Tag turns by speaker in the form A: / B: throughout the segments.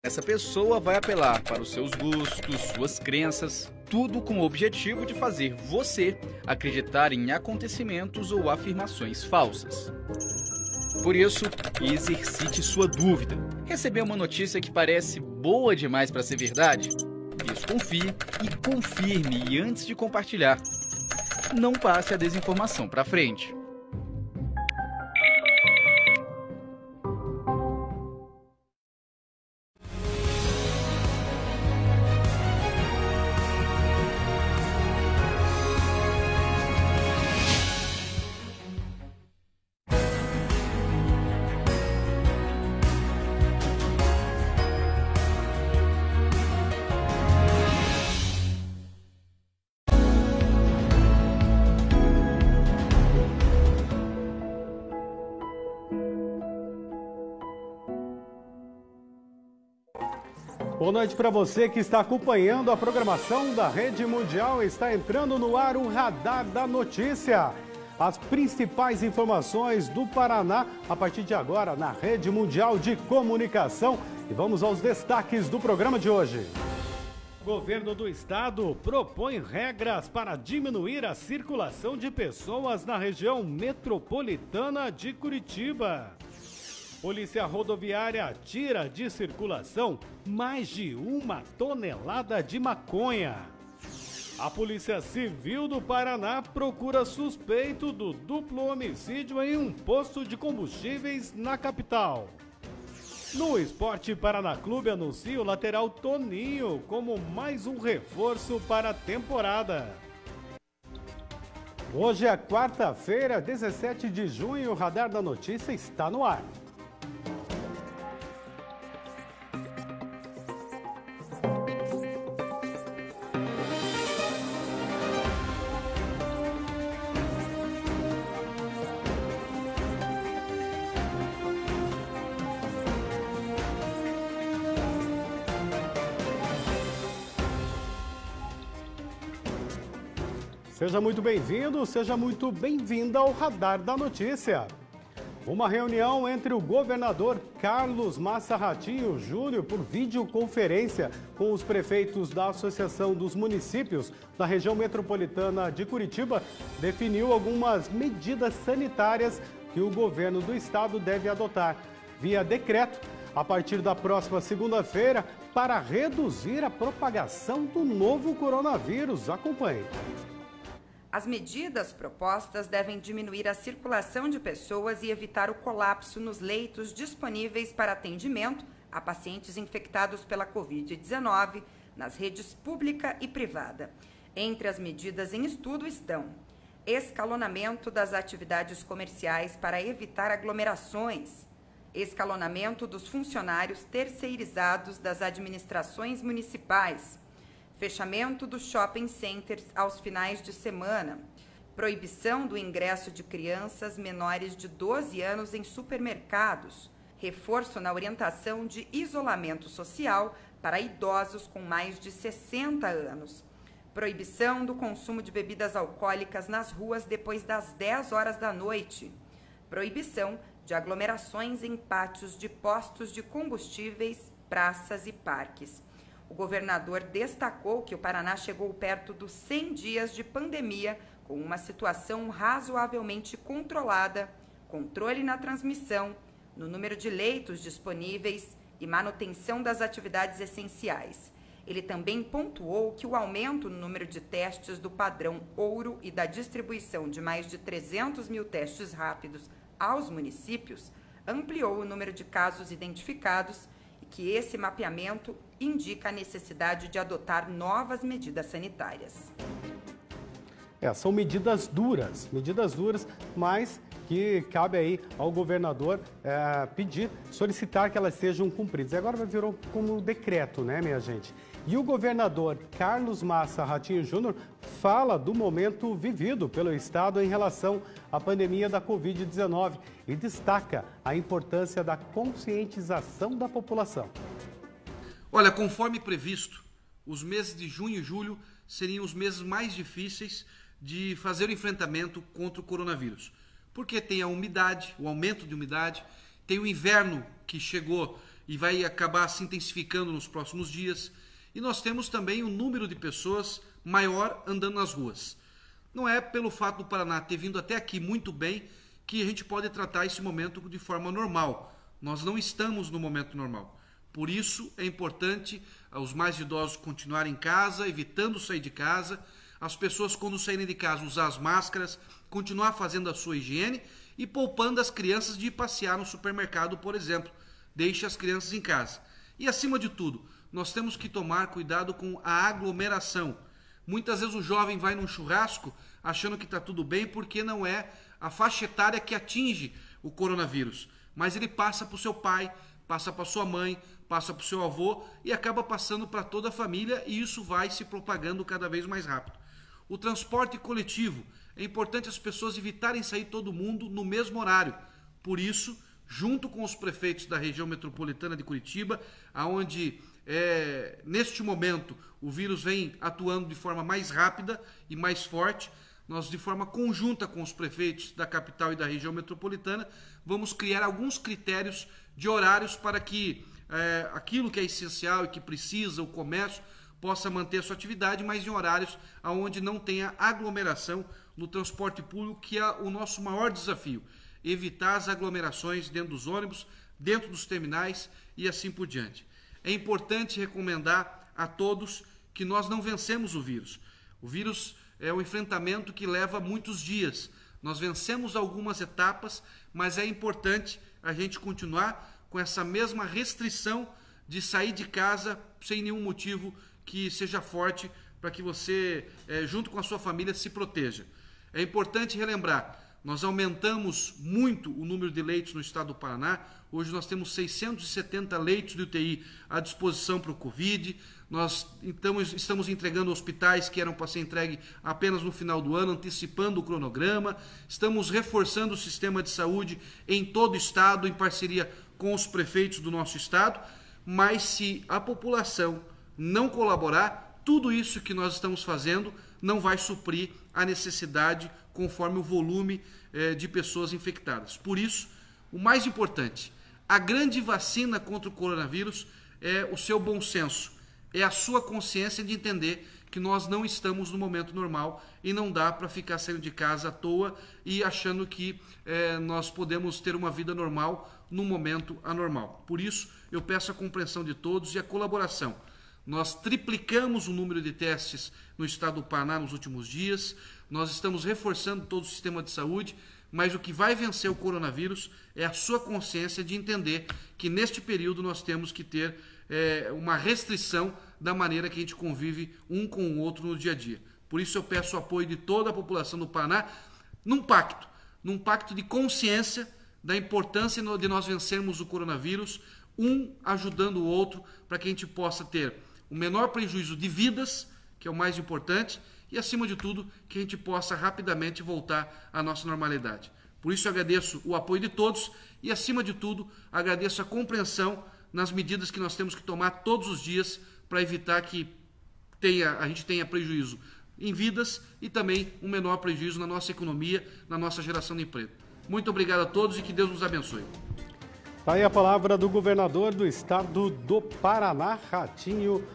A: Essa pessoa vai apelar para os seus gostos, suas crenças, tudo com o objetivo de fazer você acreditar em acontecimentos ou afirmações falsas. Por isso, exercite sua dúvida. Recebeu uma notícia que parece boa demais para ser verdade? Desconfie e confirme antes de compartilhar. Não passe a desinformação para frente.
B: Boa noite para você que está acompanhando a programação da Rede Mundial. Está entrando no ar o Radar da Notícia. As principais informações do Paraná a partir de agora na Rede Mundial de Comunicação. E vamos aos destaques do programa de hoje. O governo do estado propõe regras para diminuir a circulação de pessoas na região metropolitana de Curitiba. Polícia Rodoviária tira de circulação mais de 1 tonelada de maconha. A Polícia Civil do Paraná procura suspeito do duplo homicídio em um posto de combustíveis na capital. No Esporte Paraná Clube anuncia o lateral Toninho como mais um reforço para a temporada. Hoje é quarta-feira, 17 de junho, o Radar da Notícia está no ar. Seja muito bem-vindo, seja muito bem-vinda ao Radar da Notícia. Uma reunião entre o governador Carlos Massa Ratinho Júnior por videoconferência com os prefeitos da Associação dos Municípios da região metropolitana de Curitiba definiu algumas medidas sanitárias que o governo do estado deve adotar via decreto a partir da próxima segunda-feira para reduzir a propagação do novo coronavírus. Acompanhe.
C: As medidas propostas devem diminuir a circulação de pessoas e evitar o colapso nos leitos disponíveis para atendimento a pacientes infectados pela Covid-19 nas redes pública e privada. Entre as medidas em estudo estão escalonamento das atividades comerciais para evitar aglomerações, escalonamento dos funcionários terceirizados das administrações municipais, fechamento dos shopping centers aos finais de semana, proibição do ingresso de crianças menores de 12 anos em supermercados, reforço na orientação de isolamento social para idosos com mais de 60 anos, proibição do consumo de bebidas alcoólicas nas ruas depois das 10 horas da noite, proibição de aglomerações em pátios de postos de combustíveis, praças e parques. O governador destacou que o Paraná chegou perto dos 100 dias de pandemia com uma situação razoavelmente controlada, controle na transmissão, no número de leitos disponíveis e manutenção das atividades essenciais. Ele também pontuou que o aumento no número de testes do padrão ouro e da distribuição de mais de 300 mil testes rápidos aos municípios ampliou o número de casos identificados e que esse mapeamento indica a necessidade de adotar novas medidas sanitárias.
B: São medidas duras, mas que cabe aí ao governador solicitar que elas sejam cumpridas. E agora virou como decreto, né, minha gente? E o governador Carlos Massa Ratinho Júnior fala do momento vivido pelo estado em relação à pandemia da Covid-19 e destaca a importância da conscientização da população.
D: Olha, conforme previsto, os meses de junho e julho seriam os meses mais difíceis de fazer o enfrentamento contra o coronavírus. Porque tem a umidade, o aumento de umidade, tem o inverno que chegou e vai acabar se intensificando nos próximos dias. E nós temos também um número de pessoas maior andando nas ruas. Não é pelo fato do Paraná ter vindo até aqui muito bem que a gente pode tratar esse momento de forma normal. Nós não estamos no momento normal. Por isso é importante os mais idosos continuarem em casa, evitando sair de casa, as pessoas quando saírem de casa usar as máscaras, continuar fazendo a sua higiene e poupando as crianças de ir passear no supermercado, por exemplo. Deixe as crianças em casa. E acima de tudo, nós temos que tomar cuidado com a aglomeração. Muitas vezes o jovem vai num churrasco achando que está tudo bem porque não é a faixa etária que atinge o coronavírus. Mas ele passa para o seu pai, passa para sua mãe, passa para o seu avô e acaba passando para toda a família e isso vai se propagando cada vez mais rápido. O transporte coletivo, é importante as pessoas evitarem sair todo mundo no mesmo horário. Por isso, junto com os prefeitos da região metropolitana de Curitiba, onde neste momento o vírus vem atuando de forma mais rápida e mais forte, nós de forma conjunta com os prefeitos da capital e da região metropolitana, vamos criar alguns critérios de horários para que aquilo que é essencial e que precisa, o comércio, possa manter a sua atividade, mas em horários onde não tenha aglomeração no transporte público, que é o nosso maior desafio. Evitar as aglomerações dentro dos ônibus, dentro dos terminais e assim por diante. É importante recomendar a todos que nós não vencemos o vírus. O vírus é um enfrentamento que leva muitos dias. Nós vencemos algumas etapas, mas é importante a gente continuar com essa mesma restrição de sair de casa sem nenhum motivo que seja forte para que você, junto com a sua família, se proteja. É importante relembrar, nós aumentamos muito o número de leitos no estado do Paraná. Hoje nós temos 670 leitos de UTI à disposição para o Covid. Nós estamos entregando hospitais que eram para ser entregue apenas no final do ano, antecipando o cronograma. Estamos reforçando o sistema de saúde em todo o estado, em parceria com os prefeitos do nosso estado. Mas se a população não colaborar, tudo isso que nós estamos fazendo não vai suprir a necessidade conforme o volume de pessoas infectadas. Por isso, o mais importante, a grande vacina contra o coronavírus é o seu bom senso, é a sua consciência de entender que nós não estamos no momento normal e não dá para ficar saindo de casa à toa e achando que nós podemos ter uma vida normal num momento anormal. Por isso, eu peço a compreensão de todos e a colaboração. Nós triplicamos o número de testes no estado do Paraná nos últimos dias, nós estamos reforçando todo o sistema de saúde, mas o que vai vencer o coronavírus é a sua consciência de entender que neste período nós temos que ter uma restrição da maneira que a gente convive um com o outro no dia a dia. Por isso eu peço o apoio de toda a população do Paraná num pacto de consciência da importância de nós vencermos o coronavírus, um ajudando o outro para que a gente possa ter o menor prejuízo de vidas, que é o mais importante, e acima de tudo, que a gente possa rapidamente voltar à nossa normalidade. Por isso eu agradeço o apoio de todos e acima de tudo, agradeço a compreensão nas medidas que nós temos que tomar todos os dias para evitar que a gente tenha prejuízo em vidas e também um menor prejuízo na nossa economia, na nossa geração de emprego. Muito obrigado a todos e que Deus nos abençoe.
B: Está aí a palavra do governador do estado do Paraná, Ratinho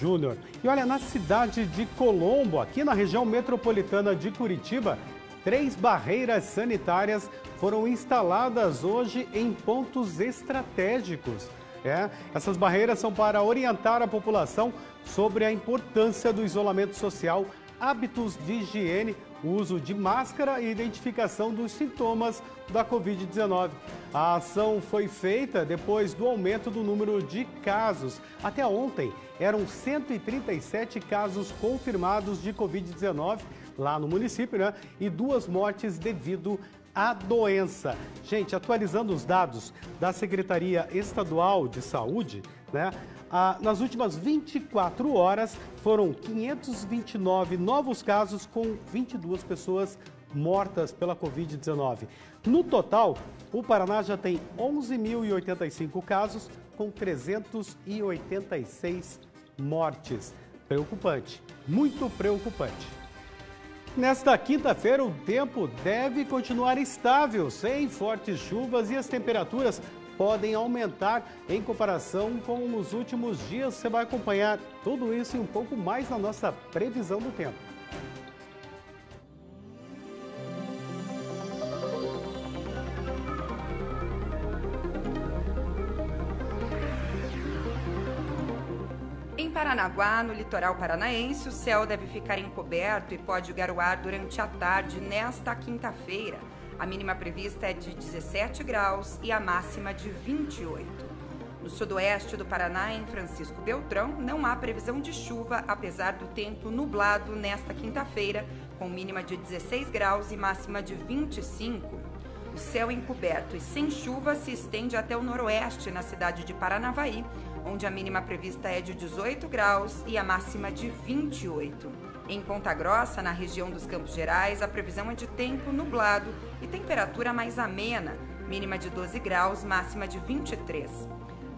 B: Júnior. E olha, na cidade de Colombo, aqui na região metropolitana de Curitiba, 3 barreiras sanitárias foram instaladas hoje em pontos estratégicos. Essas barreiras são para orientar a população sobre a importância do isolamento social, hábitos de higiene, o uso de máscara e identificação dos sintomas da Covid-19. A ação foi feita depois do aumento do número de casos. Até ontem, eram 137 casos confirmados de Covid-19 lá no município, e 2 mortes devido à doença. Gente, atualizando os dados da Secretaria Estadual de Saúde, nas últimas 24 horas foram 529 novos casos com 22 pessoas mortas pela Covid-19. No total, o Paraná já tem 11.085 casos com 386 mortes. Preocupante, muito preocupante. Nesta quinta-feira, o tempo deve continuar estável, sem fortes chuvas e as temperaturas podem aumentar em comparação com os últimos dias. Você vai acompanhar tudo isso e um pouco mais na nossa previsão do tempo.
C: Em Paranaguá, no litoral paranaense, o céu deve ficar encoberto e pode garoar durante a tarde nesta quinta-feira. A mínima prevista é de 17 graus e a máxima de 28. No sudoeste do Paraná, em Francisco Beltrão, não há previsão de chuva, apesar do tempo nublado nesta quinta-feira, com mínima de 16 graus e máxima de 25. O céu encoberto e sem chuva se estende até o noroeste, na cidade de Paranavaí, onde a mínima prevista é de 18 graus e a máxima de 28. Em Ponta Grossa, na região dos Campos Gerais, a previsão é de tempo nublado e temperatura mais amena, mínima de 12 graus, máxima de 23.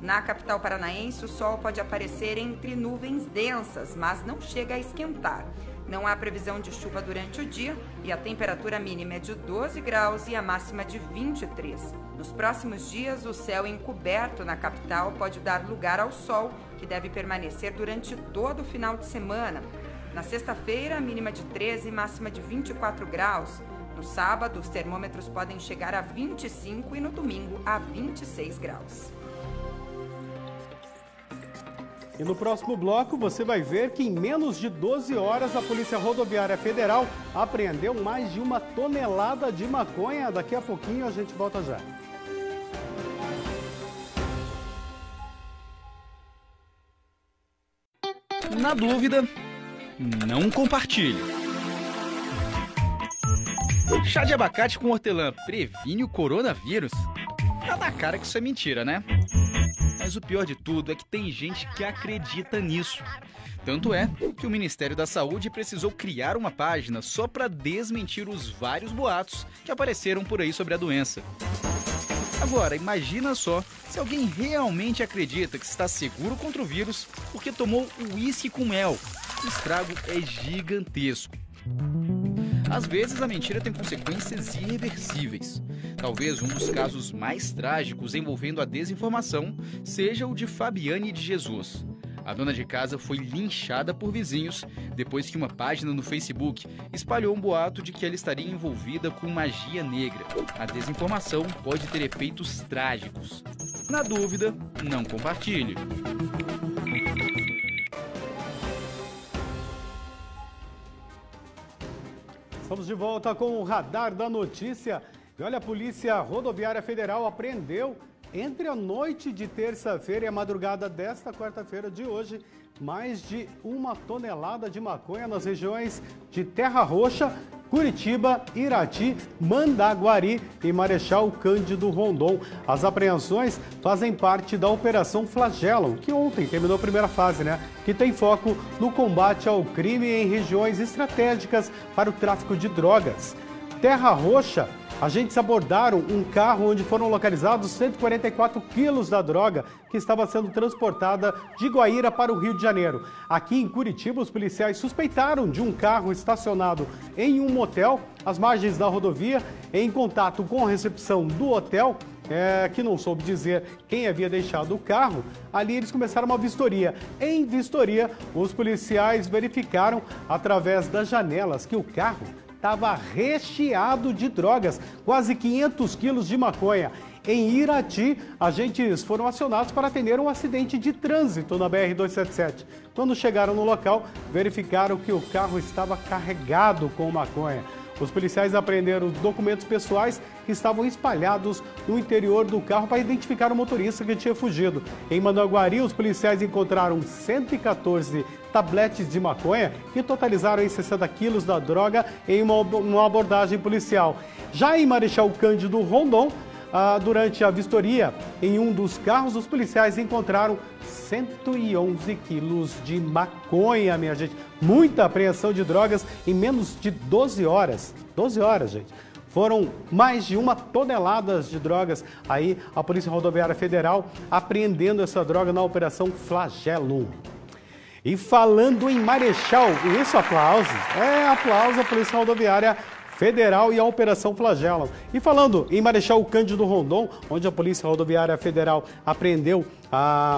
C: Na capital paranaense, o sol pode aparecer entre nuvens densas, mas não chega a esquentar. Não há previsão de chuva durante o dia e a temperatura mínima é de 12 graus e a máxima de 23. Nos próximos dias, o céu encoberto na capital pode dar lugar ao sol, que deve permanecer durante todo o final de semana. Na sexta-feira, a mínima de 13 e máxima de 24 graus. No sábado, os termômetros podem chegar a 25 e no domingo a 26 graus.
B: E no próximo bloco você vai ver que em menos de 12 horas a Polícia Rodoviária Federal apreendeu mais de 1 tonelada de maconha. Daqui a pouquinho a gente volta já.
A: Na dúvida, não compartilhe. Chá de abacate com hortelã previne o coronavírus? Tá na cara que isso é mentira, né? Mas o pior de tudo é que tem gente que acredita nisso. Tanto é que o Ministério da Saúde precisou criar uma página só para desmentir os vários boatos que apareceram por aí sobre a doença. Agora, imagina só se alguém realmente acredita que está seguro contra o vírus porque tomou uísque com mel. O estrago é gigantesco. Às vezes a mentira tem consequências irreversíveis. Talvez um dos casos mais trágicos envolvendo a desinformação seja o de Fabiane de Jesus. A dona de casa foi linchada por vizinhos depois que uma página no Facebook espalhou um boato de que ela estaria envolvida com magia negra. A desinformação pode ter efeitos trágicos. Na dúvida, não compartilhe.
B: Estamos de volta com o Radar da Notícia. E olha, a Polícia Rodoviária Federal apreendeu entre a noite de terça-feira e a madrugada desta quarta-feira de hoje mais de 1 tonelada de maconha nas regiões de Terra Roxa, Curitiba, Irati, Mandaguari e Marechal Cândido Rondon. As apreensões fazem parte da Operação Flagellum, que ontem terminou a primeira fase, que tem foco no combate ao crime em regiões estratégicas para o tráfico de drogas. Terra Roxa, agentes abordaram um carro onde foram localizados 144 quilos da droga que estava sendo transportada de Guaíra para o Rio de Janeiro. Aqui em Curitiba, os policiais suspeitaram de um carro estacionado em um motel às margens da rodovia. Em contato com a recepção do hotel, que não soube dizer quem havia deixado o carro, ali eles começaram uma vistoria. Em vistoria, os policiais verificaram através das janelas que o carro estava recheado de drogas, quase 500 quilos de maconha. Em Irati, agentes foram acionados para atender um acidente de trânsito na BR-277. Quando chegaram no local, verificaram que o carro estava carregado com maconha. Os policiais apreenderam documentos pessoais que estavam espalhados no interior do carro para identificar o motorista que tinha fugido. Em Mandaguari, os policiais encontraram 114 tabletes de maconha que totalizaram 60 quilos da droga em uma abordagem policial. Já em Marechal Cândido Rondon, durante a vistoria em um dos carros, os policiais encontraram 111 quilos de maconha, minha gente. Muita apreensão de drogas em menos de 12 horas. 12 horas, gente. Foram mais de 1 tonelada de drogas. Aí a Polícia Rodoviária Federal apreendendo essa droga na Operação Flagellum. E falando em Marechal, isso, aplausos. Aplausos à Polícia Rodoviária Federal e a Operação Flagelo. E falando em Marechal Cândido Rondon, onde a Polícia Rodoviária Federal apreendeu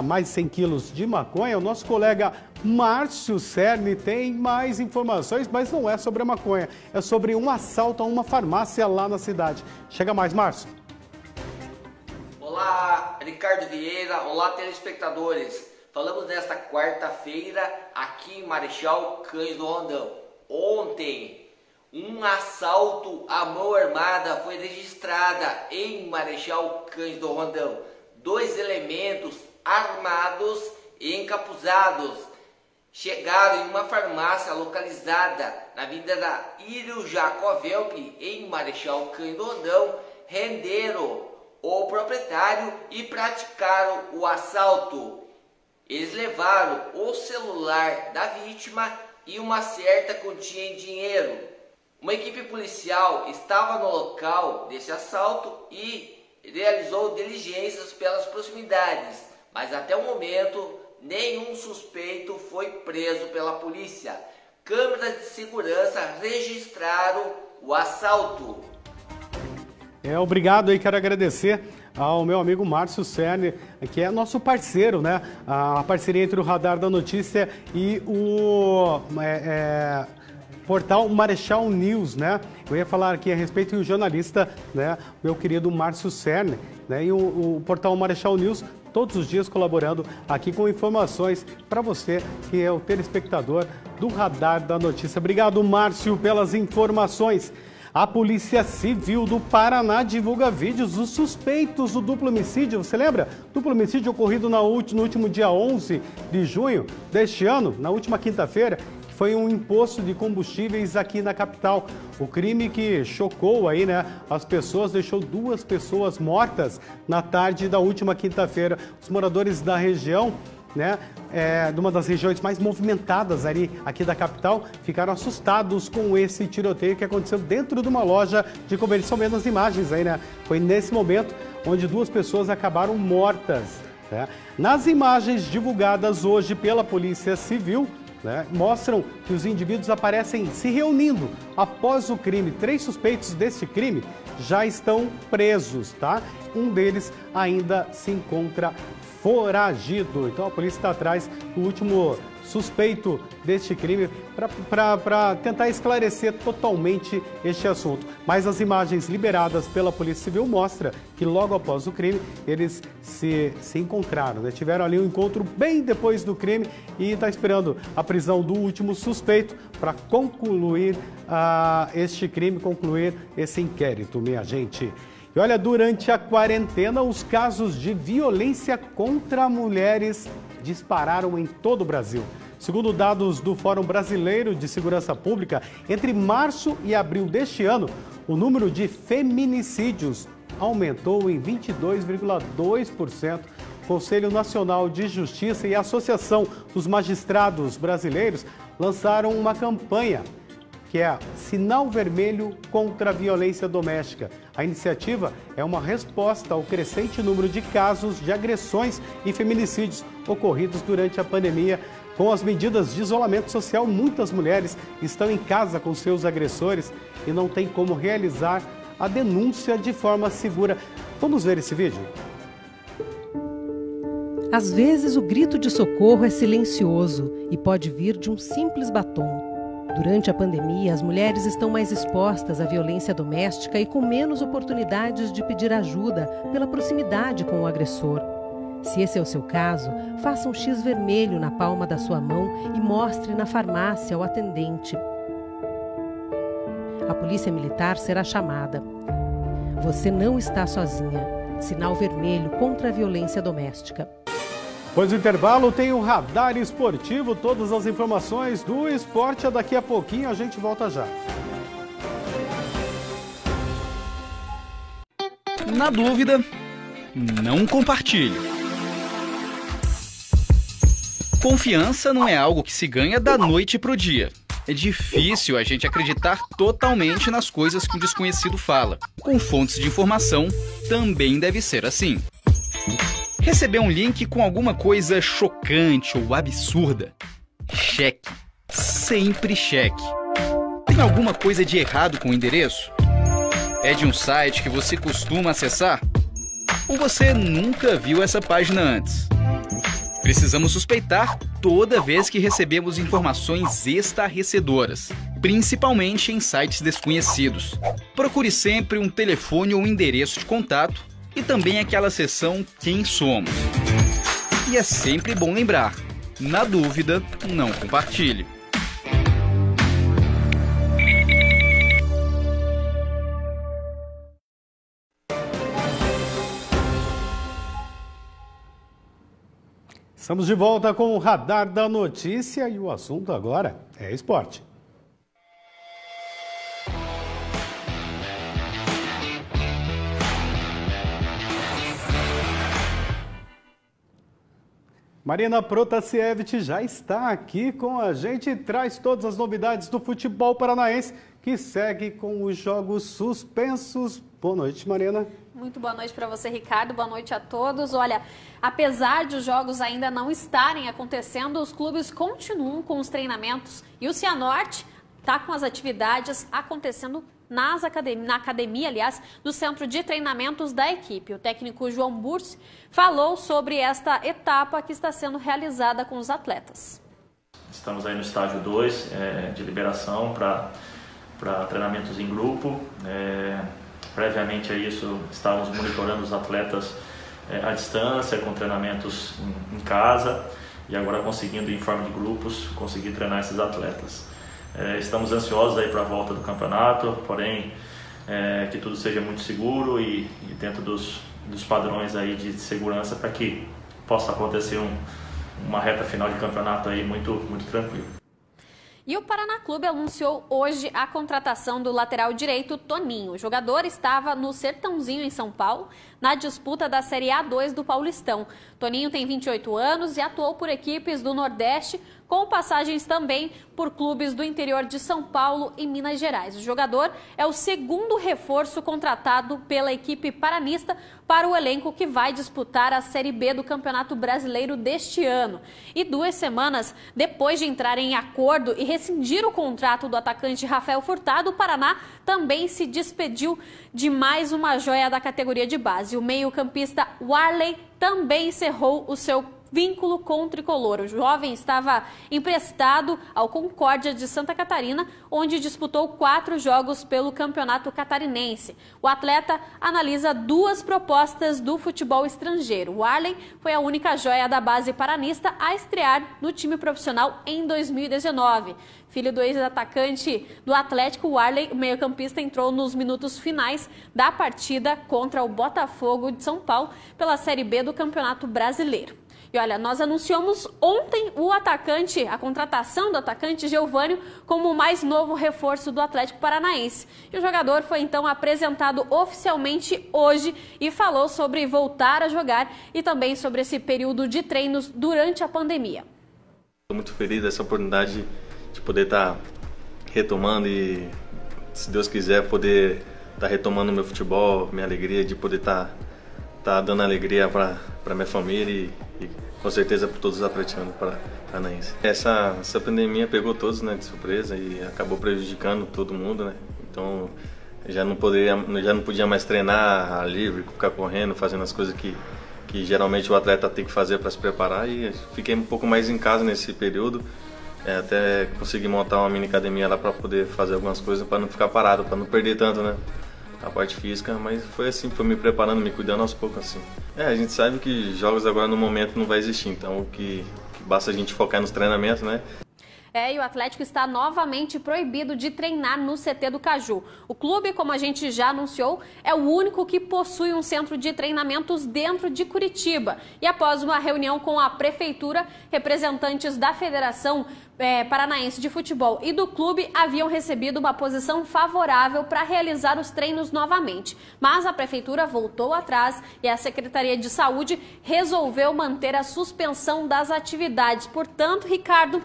B: mais de 100 quilos de maconha, o nosso colega Márcio Cerny tem mais informações, mas não é sobre a maconha, é sobre um assalto a uma farmácia lá na cidade. Chega mais, Márcio.
E: Olá, Ricardo Vieira, olá telespectadores. Falamos nesta quarta-feira aqui em Marechal Cândido Rondon. Ontem, um assalto à mão armada foi registrada em Marechal Cândido Rondon. 2 elementos armados e encapuzados chegaram em uma farmácia localizada na Avenida Írio Jacovelp, em Marechal Cândido Rondon, renderam o proprietário e praticaram o assalto. Eles levaram o celular da vítima e uma certa quantia em dinheiro. Uma equipe policial estava no local desse assalto e realizou diligências pelas proximidades, mas até o momento nenhum suspeito foi preso pela polícia. Câmeras de segurança registraram o assalto.
B: Obrigado aí, quero agradecer ao meu amigo Márcio Cerny, que é nosso parceiro, né? A parceria entre o Radar da Notícia e o portal Marechal News, né? Eu ia falar aqui a respeito do jornalista, né? Meu querido Márcio Cerny, né? E o portal Marechal News, todos os dias colaborando aqui com informações para você, que é o telespectador do Radar da Notícia. Obrigado, Márcio, pelas informações. A Polícia Civil do Paraná divulga vídeos dos suspeitos do duplo homicídio. Você lembra? Duplo homicídio ocorrido no último dia 11 de junho deste ano, na última quinta-feira, que foi um imposto de combustíveis aqui na capital. O crime que chocou aí, né, as pessoas, deixou 2 pessoas mortas na tarde da última quinta-feira. Os moradores da região, né, de uma das regiões mais movimentadas aqui da capital, ficaram assustados com esse tiroteio que aconteceu dentro de uma loja de comércio. São menos imagens aí, né? Foi nesse momento onde 2 pessoas acabaram mortas, né? Nas imagens divulgadas hoje pela Polícia Civil, né, mostram que os indivíduos aparecem se reunindo após o crime. 3 suspeitos desse crime já estão presos, tá? Um deles ainda se encontra foragido. Então a polícia está atrás do último suspeito deste crime para tentar esclarecer totalmente este assunto. Mas as imagens liberadas pela Polícia Civil mostram que logo após o crime eles se encontraram, né? Tiveram ali um encontro bem depois do crime e está esperando a prisão do último suspeito para concluir este crime, concluir esse inquérito, minha gente. E olha, durante a quarentena, os casos de violência contra mulheres dispararam em todo o Brasil. Segundo dados do Fórum Brasileiro de Segurança Pública, entre março e abril deste ano, o número de feminicídios aumentou em 22,2%. O Conselho Nacional de Justiça e a Associação dos Magistrados Brasileiros lançaram uma campanha que é Sinal Vermelho contra a Violência Doméstica. A iniciativa é uma resposta ao crescente número de casos de agressões e feminicídios ocorridos durante a pandemia. Com as medidas de isolamento social, muitas mulheres estão em casa com seus agressores e não têm como realizar a denúncia de forma segura. Vamos ver esse vídeo?
F: Às vezes, o grito de socorro é silencioso e pode vir de um simples batom. Durante a pandemia, as mulheres estão mais expostas à violência doméstica e com menos oportunidades de pedir ajuda pela proximidade com o agressor. Se esse é o seu caso, faça um X vermelho na palma da sua mão e mostre na farmácia ao atendente. A polícia militar será chamada. Você não está sozinha. Sinal vermelho contra a violência doméstica.
B: Depois do intervalo tem o Radar Esportivo, todas as informações do esporte. Daqui a pouquinho a gente volta já.
A: Na dúvida, não compartilhe. Confiança não é algo que se ganha da noite pro dia. É difícil a gente acreditar totalmente nas coisas que um desconhecido fala. Com fontes de informação, também deve ser assim. Receber um link com alguma coisa chocante ou absurda? Cheque. Sempre cheque. Tem alguma coisa de errado com o endereço? É de um site que você costuma acessar? Ou você nunca viu essa página antes? Precisamos suspeitar toda vez que recebemos informações estarrecedoras, principalmente em sites desconhecidos. Procure sempre um telefone ou um endereço de contato e também aquela seção Quem Somos. E é sempre bom lembrar, na dúvida, não compartilhe.
B: Estamos de volta com o Radar da Notícia e o assunto agora é esporte. Marina Protasiewicz já está aqui com a gente e traz todas as novidades do futebol paranaense, que segue com os jogos suspensos. Boa noite, Marina.
G: Muito boa noite para você, Ricardo. Boa noite a todos. Olha, apesar de os jogos ainda não estarem acontecendo, os clubes continuam com os treinamentos e o Cianorte está com as atividades acontecendo na academia, aliás, do centro de treinamentos da equipe. O técnico João Bursi falou sobre esta etapa que está sendo realizada com os atletas.
H: Estamos aí no estágio 2 de liberação para treinamentos em grupo. Previamente a isso, estávamos monitorando os atletas à distância, com treinamentos em casa, e agora conseguindo, em forma de grupos, conseguir treinar esses atletas. Estamos ansiosos aí para a volta do campeonato, porém que tudo seja muito seguro e dentro dos padrões aí de segurança, para que possa acontecer uma reta final de campeonato aí muito tranquilo.
G: E o Paraná Clube anunciou hoje a contratação do lateral direito Toninho. O jogador estava no Sertãozinho, em São Paulo, na disputa da Série A2 do Paulistão. Toninho tem 28 anos e atuou por equipes do Nordeste, com passagens também por clubes do interior de São Paulo e Minas Gerais. O jogador é o segundo reforço contratado pela equipe paranista para o elenco que vai disputar a Série B do Campeonato Brasileiro deste ano. E 2 semanas depois de entrar em acordo e rescindir o contrato do atacante Rafael Furtado, o Paraná também se despediu de mais uma joia da categoria de base. O meio-campista Warley também encerrou o seu vínculo com o tricolor. O jovem estava emprestado ao Concórdia de Santa Catarina, onde disputou 4 jogos pelo Campeonato Catarinense. O atleta analisa 2 propostas do futebol estrangeiro. O Arlen foi a única joia da base paranista a estrear no time profissional em 2019. Filho do ex-atacante do Atlético, o Arlen, o meio-campista, entrou nos minutos finais da partida contra o Botafogo de São Paulo pela Série B do Campeonato Brasileiro. E olha, nós anunciamos ontem a contratação do atacante Geovânio como o mais novo reforço do Atlético Paranaense. E o jogador foi então apresentado oficialmente hoje e falou sobre voltar a jogar e também sobre esse período de treinos durante a pandemia.
I: Estou muito feliz dessa oportunidade de poder estar retomando e, se Deus quiser, poder estar retomando meu futebol, minha alegria de poder estar dando alegria para minha família e com certeza para todos os atleticanos paranaenses. Essa pandemia pegou todos, né, de surpresa e acabou prejudicando todo mundo, né? Então já não podia mais treinar livre, ficar correndo, fazendo as coisas que geralmente o atleta tem que fazer para se preparar, e fiquei um pouco mais em casa nesse período, até consegui montar uma mini academia lá para poder fazer algumas coisas, para não ficar parado, para não perder tanto, né, a parte física, mas foi assim, foi me preparando, me cuidando aos poucos assim. A gente sabe que jogos agora no momento não vai existir, então o que basta a gente focar nos treinamentos, né?
G: E o Atlético está novamente proibido de treinar no CT do Caju. O clube, como a gente já anunciou, é o único que possui um centro de treinamentos dentro de Curitiba. E após uma reunião com a prefeitura, representantes da Federação Paranaense de Futebol e do clube haviam recebido uma posição favorável para realizar os treinos novamente. Mas a prefeitura voltou atrás e a Secretaria de Saúde resolveu manter a suspensão das atividades. Portanto, Ricardo,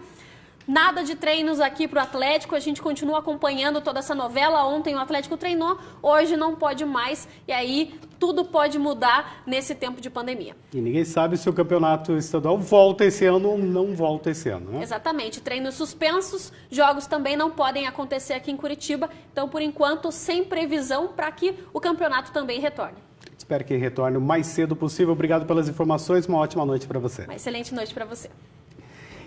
G: Nada de treinos aqui para o Atlético, a gente continua acompanhando toda essa novela. Ontem o Atlético treinou, hoje não pode mais, e aí tudo pode mudar nesse tempo de pandemia.
B: E ninguém sabe se o campeonato estadual volta esse ano ou não volta esse ano, né?
G: Exatamente, treinos suspensos, jogos também não podem acontecer aqui em Curitiba, então por enquanto sem previsão para que o campeonato também retorne.
B: Espero que retorne o mais cedo possível. Obrigado pelas informações, uma ótima noite para você.
G: Uma excelente noite para você.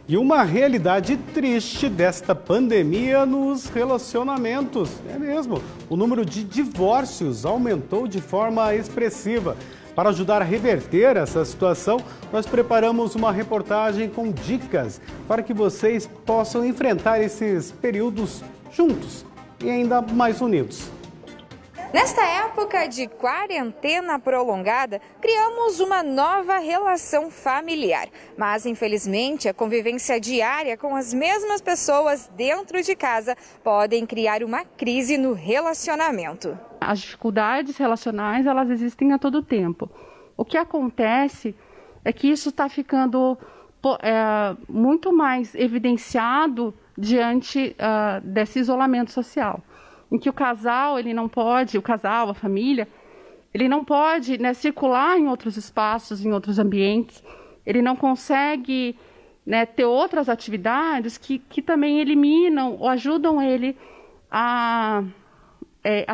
B: E uma realidade triste desta pandemia nos relacionamentos. É mesmo, o número de divórcios aumentou de forma expressiva. Para ajudar a reverter essa situação, nós preparamos uma reportagem com dicas para que vocês possam enfrentar esses períodos juntos e ainda mais unidos.
J: Nesta época de quarentena prolongada, criamos uma nova relação familiar. Mas, infelizmente, a convivência diária com as mesmas pessoas dentro de casa podem criar uma crise no relacionamento.
K: As dificuldades relacionais, elas existem a todo tempo. O que acontece é que isso está ficando muito mais evidenciado diante desse isolamento social. Em que o casal, a família, ele não pode, né, circular em outros espaços, em outros ambientes, ele não consegue, né, ter outras atividades que também eliminam ou ajudam ele a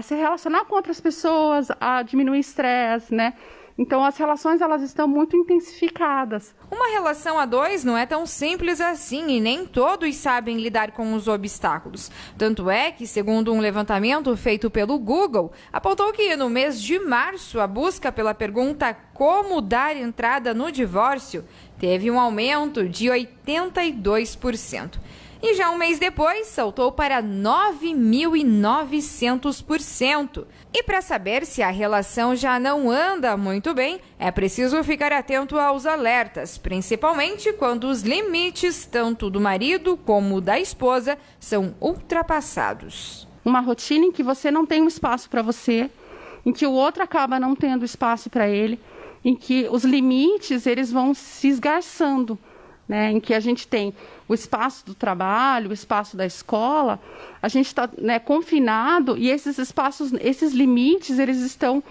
K: se relacionar com outras pessoas, a diminuir o estresse, né? Então, as relações, elas estão muito intensificadas.
J: Uma relação a dois não é tão simples assim e nem todos sabem lidar com os obstáculos. Tanto é que, segundo um levantamento feito pelo Google, apontou que no mês de março, a busca pela pergunta como dar entrada no divórcio teve um aumento de 82%. E já um mês depois, saltou para 9.900%. E para saber se a relação já não anda muito bem, é preciso ficar atento aos alertas, principalmente quando os limites, tanto do marido como da esposa, são ultrapassados.
K: Uma rotina em que você não tem um espaço para você, em que o outro acaba não tendo espaço para ele, em que os limites eles vão se esgarçando, né? Em que a gente tem o espaço do trabalho, o espaço da escola, a gente está, né, confinado e esses espaços, esses limites, eles estão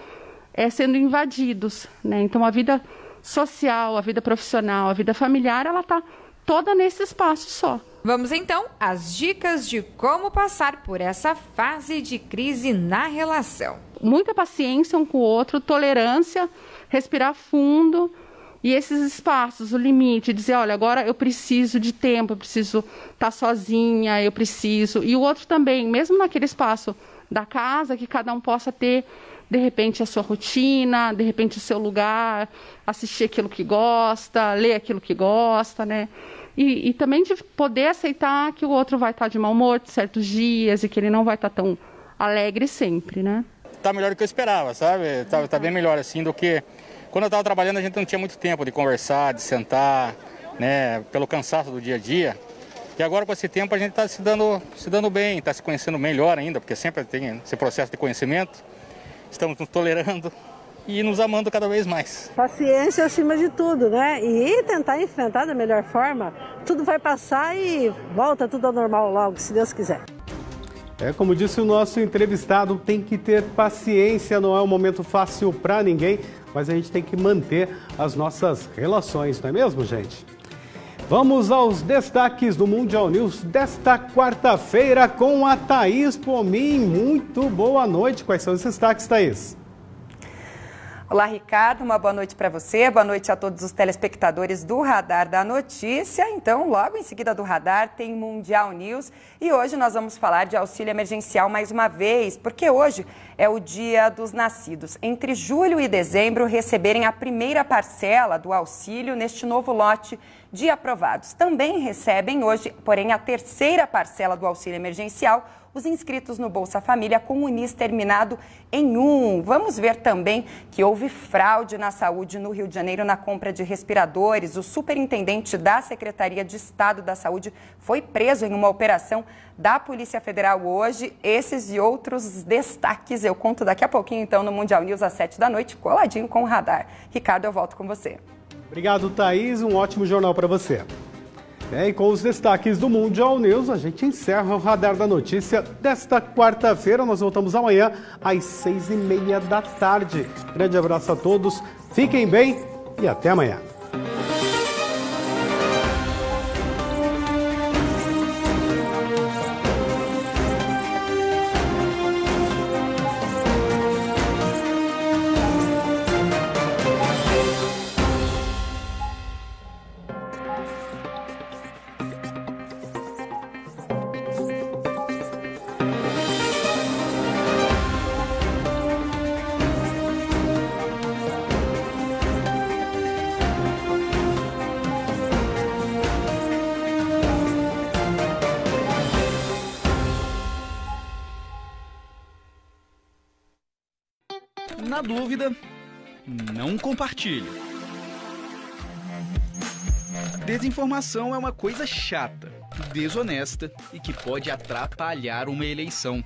K: sendo invadidos, né? Então a vida social, a vida profissional, a vida familiar, ela está toda nesse espaço só.
J: Vamos então às dicas de como passar por essa fase de crise na relação.
K: Muita paciência um com o outro, tolerância, respirar fundo. E esses espaços, o limite, dizer, olha, agora eu preciso de tempo, eu preciso estar sozinha, eu preciso. E o outro também, mesmo naquele espaço da casa, que cada um possa ter, de repente, a sua rotina, de repente, o seu lugar, assistir aquilo que gosta, ler aquilo que gosta, né? E também de poder aceitar que o outro vai estar de mau humor certos dias e que ele não vai estar tão alegre sempre, né?
L: Tá melhor do que eu esperava, sabe? Tá bem melhor assim do que... Quando eu estava trabalhando, a gente não tinha muito tempo de conversar, de sentar, né, pelo cansaço do dia a dia. E agora, com esse tempo, a gente está se dando bem, está se conhecendo melhor ainda, porque sempre tem esse processo de conhecimento. Estamos nos tolerando e nos amando cada vez mais.
M: Paciência acima de tudo, né? E tentar enfrentar da melhor forma. Tudo vai passar e volta tudo ao normal logo, se Deus quiser.
B: Como disse o nosso entrevistado, tem que ter paciência, não é um momento fácil para ninguém, mas a gente tem que manter as nossas relações, não é mesmo, gente? Vamos aos destaques do Mundial News desta quarta-feira com a Thaís Pomin. Muito boa noite. Quais são os destaques, Thaís?
C: Olá, Ricardo, uma boa noite para você, boa noite a todos os telespectadores do Radar da Notícia. Então, logo em seguida do Radar tem Mundial News e hoje nós vamos falar de auxílio emergencial mais uma vez, porque hoje é o Dia dos Nascidos. Entre julho e dezembro receberem a primeira parcela do auxílio neste novo lote de aprovados. Também recebem hoje, porém, a terceira parcela do auxílio emergencial, os inscritos no Bolsa Família com o NIS terminado em 1. Vamos ver também que houve fraude na saúde no Rio de Janeiro na compra de respiradores. O superintendente da Secretaria de Estado da Saúde foi preso em uma operação da Polícia Federal hoje. Esses e outros destaques eu conto daqui a pouquinho, então, no Mundial News às 7 da noite, coladinho com o Radar. Ricardo, eu volto com você.
B: Obrigado, Thaís. Um ótimo jornal para você. E com os destaques do Mundial News, a gente encerra o Radar da Notícia desta quarta-feira. Nós voltamos amanhã às 6h30 da tarde. Grande abraço a todos, fiquem bem e até amanhã.
A: Na dúvida, não compartilhe. Desinformação é uma coisa chata, desonesta e que pode atrapalhar uma eleição.